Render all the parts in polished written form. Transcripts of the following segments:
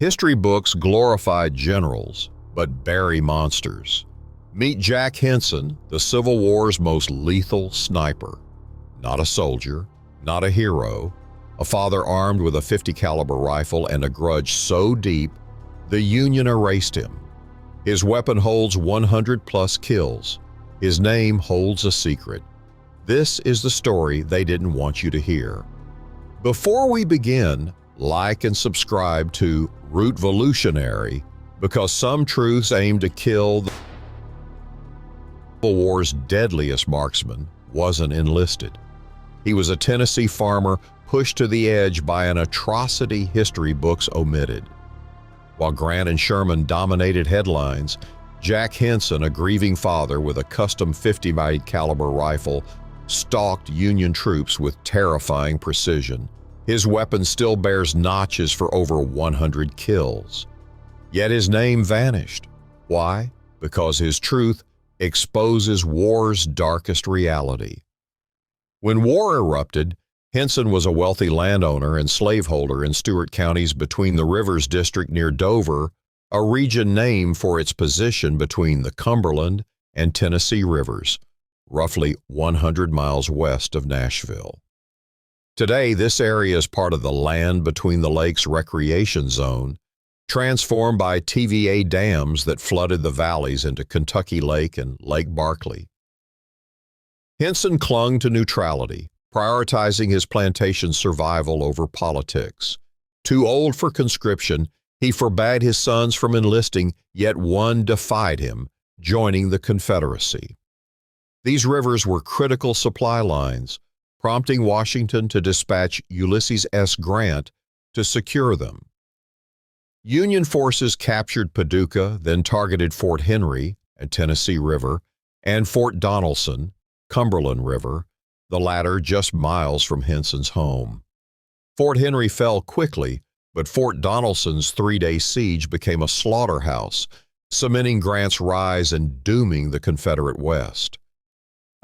History books glorify generals, but bury monsters. Meet Jack Henson, the Civil War's most lethal sniper. Not a soldier, not a hero, a father armed with a .50 caliber rifle and a grudge so deep, the Union erased him. His weapon holds 100+ kills. His name holds a secret. This is the story they didn't want you to hear. Before we begin, like and subscribe to Retribution, because some truths aim to kill the Civil War's deadliest marksman wasn't enlisted. He was a Tennessee farmer pushed to the edge by an atrocity history books omitted. While Grant and Sherman dominated headlines, Jack Henson, a grieving father with a custom .50 caliber rifle, stalked Union troops with terrifying precision. His weapon still bears notches for over 100 kills. Yet his name vanished. Why? Because his truth exposes war's darkest reality. When war erupted, Henson was a wealthy landowner and slaveholder in Stewart counties between the Rivers District near Dover, a region named for its position between the Cumberland and Tennessee rivers, roughly 100 miles west of Nashville. Today, this area is part of the Land Between the Lakes Recreation Zone, transformed by TVA dams that flooded the valleys into Kentucky Lake and Lake Barkley. Henson clung to neutrality, prioritizing his plantation's survival over politics. Too old for conscription, he forbade his sons from enlisting, yet one defied him, joining the Confederacy. These rivers were critical supply lines, prompting Washington to dispatch Ulysses S. Grant to secure them. Union forces captured Paducah, then targeted Fort Henry, a Tennessee River, and Fort Donelson, Cumberland River, the latter just miles from Henson's home. Fort Henry fell quickly, but Fort Donelson's three-day siege became a slaughterhouse, cementing Grant's rise and dooming the Confederate West.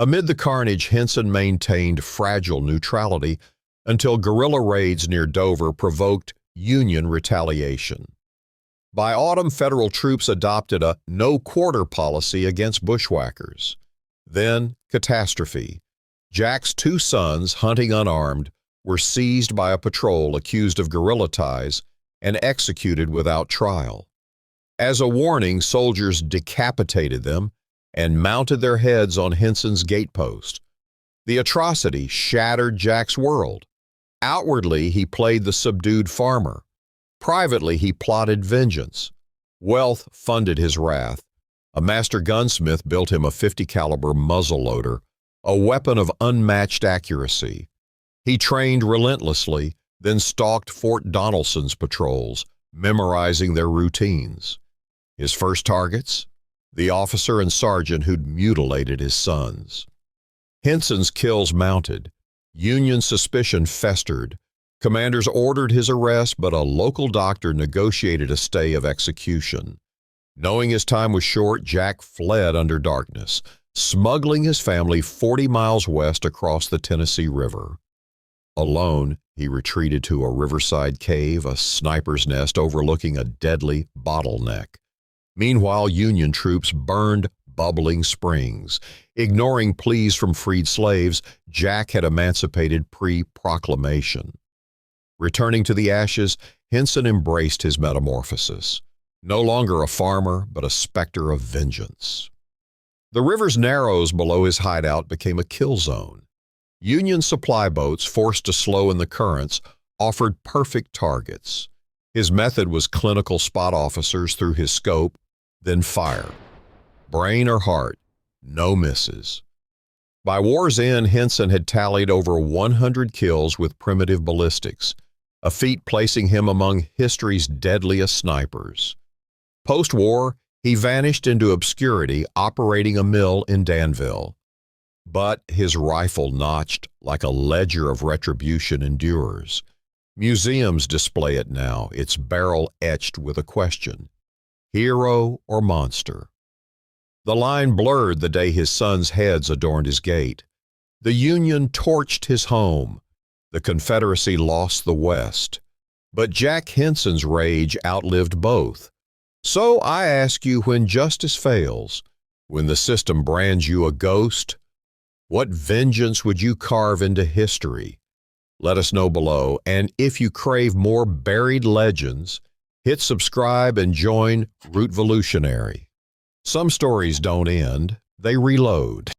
Amid the carnage, Henson maintained fragile neutrality until guerrilla raids near Dover provoked Union retaliation. By autumn, federal troops adopted a no-quarter policy against bushwhackers. Then, catastrophe. Jack's two sons, hunting unarmed, were seized by a patrol accused of guerrilla ties and executed without trial. As a warning, soldiers decapitated them and mounted their heads on Henson's gatepost. The atrocity shattered Jack's world. Outwardly, he played the subdued farmer. Privately, he plotted vengeance. Wealth funded his wrath. A master gunsmith built him a .50 caliber muzzleloader, a weapon of unmatched accuracy. He trained relentlessly, then stalked Fort Donelson's patrols, memorizing their routines. His first targets? The officer and sergeant who'd mutilated his sons. Henson's kills mounted. Union suspicion festered. Commanders ordered his arrest, but a local doctor negotiated a stay of execution. Knowing his time was short, Jack fled under darkness, smuggling his family 40 miles west across the Tennessee River. Alone, he retreated to a riverside cave, a sniper's nest overlooking a deadly bottleneck. Meanwhile, Union troops burned bubbling springs. Ignoring pleas from freed slaves, Jack had emancipated pre-proclamation. Returning to the ashes, Henson embraced his metamorphosis. No longer a farmer, but a specter of vengeance. The river's narrows below his hideout became a kill zone. Union supply boats, forced to slow in the currents, offered perfect targets. His method was clinical spot officers through his scope, then fire. Brain or heart, no misses. By war's end, Henson had tallied over 100 kills with primitive ballistics, a feat placing him among history's deadliest snipers. Post-war, he vanished into obscurity, operating a mill in Danville. But his rifle, notched like a ledger of retribution, endures. Museums display it now, its barrel etched with a question: hero or monster? The line blurred the day his sons' heads adorned his gate. The Union torched his home. The Confederacy lost the West. But Jack Henson's rage outlived both. So I ask you, when justice fails, when the system brands you a ghost, what vengeance would you carve into history? Let us know below, and if you crave more buried legends, hit subscribe and join Retribution. Some stories don't end, they reload.